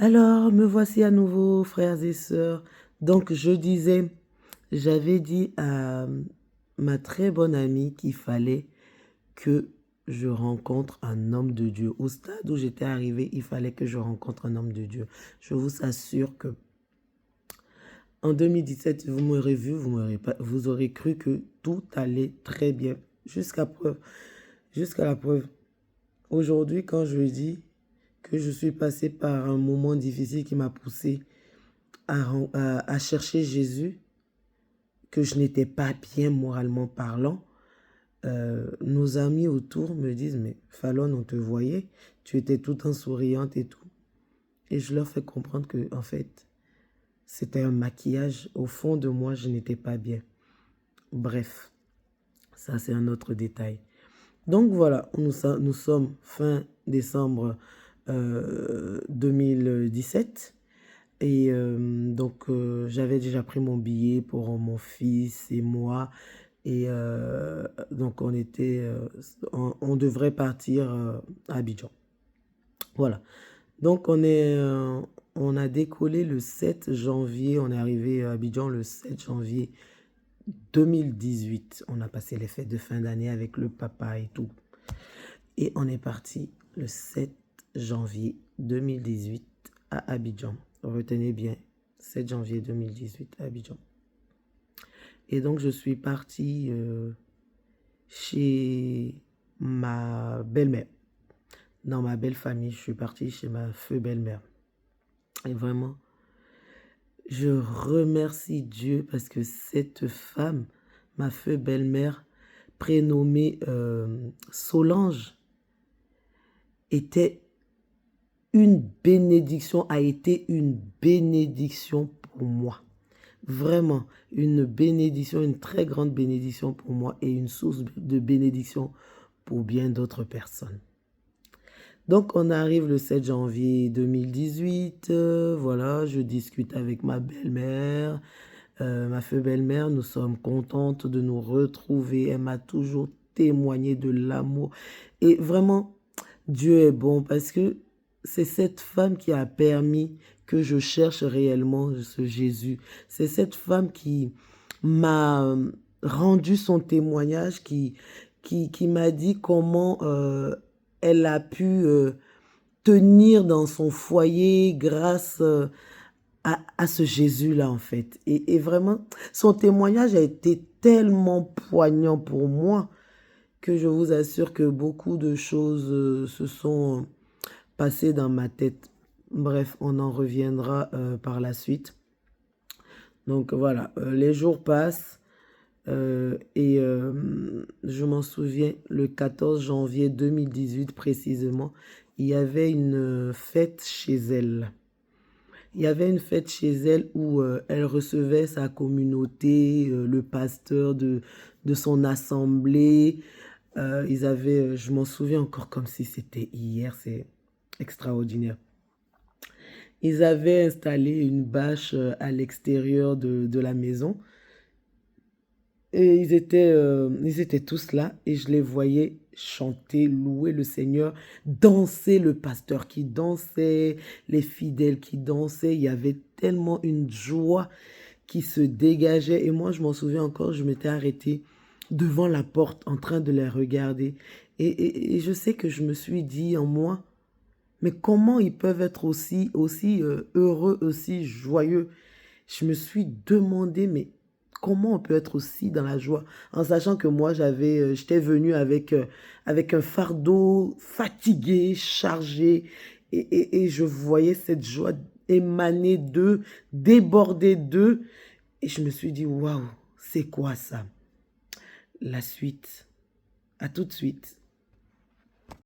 Alors, me voici à nouveau, frères et sœurs. Donc, j'avais dit à ma très bonne amie qu'il fallait que je rencontre un homme de Dieu. Au stade où j'étais arrivée, il fallait que je rencontre un homme de Dieu. Je vous assure que en 2017, vous m'aurez vu, vous aurez cru que tout allait très bien. Jusqu'à la preuve. Aujourd'hui, quand je dis que je suis passée par un moment difficile qui m'a poussée à chercher Jésus, que je n'étais pas bien moralement parlant, nos amis autour me disent, mais Fallon, on te voyait, tu étais tout en souriante et tout. Et je leur fais comprendre que, en fait, c'était un maquillage. Au fond de moi, je n'étais pas bien. Bref, ça c'est un autre détail. Donc voilà, nous sommes fin décembre 2017. Et j'avais déjà pris mon billet pour mon fils et moi. Et donc, on devrait partir à Abidjan. Voilà. Donc, on a décollé le 7 janvier. On est arrivé à Abidjan le 7 janvier 2018. On a passé les fêtes de fin d'année avec le papa et tout. Et on est parti le 7 janvier 2018 à Abidjan. Retenez bien, 7 janvier 2018 à Abidjan. Et donc, je suis partie chez ma belle-mère. Dans ma belle famille, je suis partie chez ma feu belle-mère. Et vraiment, je remercie Dieu parce que cette femme, ma feu belle-mère, prénommée Solange, était une bénédiction, a été une bénédiction pour moi. Vraiment, une bénédiction, une très grande bénédiction pour moi et une source de bénédiction pour bien d'autres personnes. Donc, on arrive le 7 janvier 2018. Voilà, je discute avec ma belle-mère, ma feu belle-mère. Nous sommes contentes de nous retrouver. Elle m'a toujours témoigné de l'amour. Et vraiment, Dieu est bon parce que c'est cette femme qui a permis que je cherche réellement ce Jésus. C'est cette femme qui m'a rendu son témoignage, qui m'a dit comment elle a pu tenir dans son foyer grâce à ce Jésus-là, en fait. Et vraiment, son témoignage a été tellement poignant pour moi que je vous assure que beaucoup de choses se sont passées dans ma tête. Bref, on en reviendra par la suite. Donc voilà, les jours passent et je m'en souviens, le 14 janvier 2018 précisément, il y avait une fête chez elle. Il y avait une fête chez elle où elle recevait sa communauté, le pasteur de son assemblée. Je m'en souviens encore comme si c'était hier, c'est extraordinaire. Ils avaient installé une bâche à l'extérieur de la maison. Et ils étaient tous là et je les voyais chanter, louer le Seigneur, danser, le pasteur qui dansait, les fidèles qui dansaient. Il y avait tellement une joie qui se dégageait. Et moi, je m'en souviens encore, je m'étais arrêtée devant la porte en train de les regarder. Et je sais que je me suis dit en moi, mais comment ils peuvent être aussi heureux, aussi joyeux? Je me suis demandé, mais comment on peut être aussi dans la joie en sachant que moi, j'étais venue avec un fardeau fatigué, chargé, et je voyais cette joie émaner d'eux, déborder d'eux, et je me suis dit, waouh, c'est quoi ça? La suite, à tout de suite.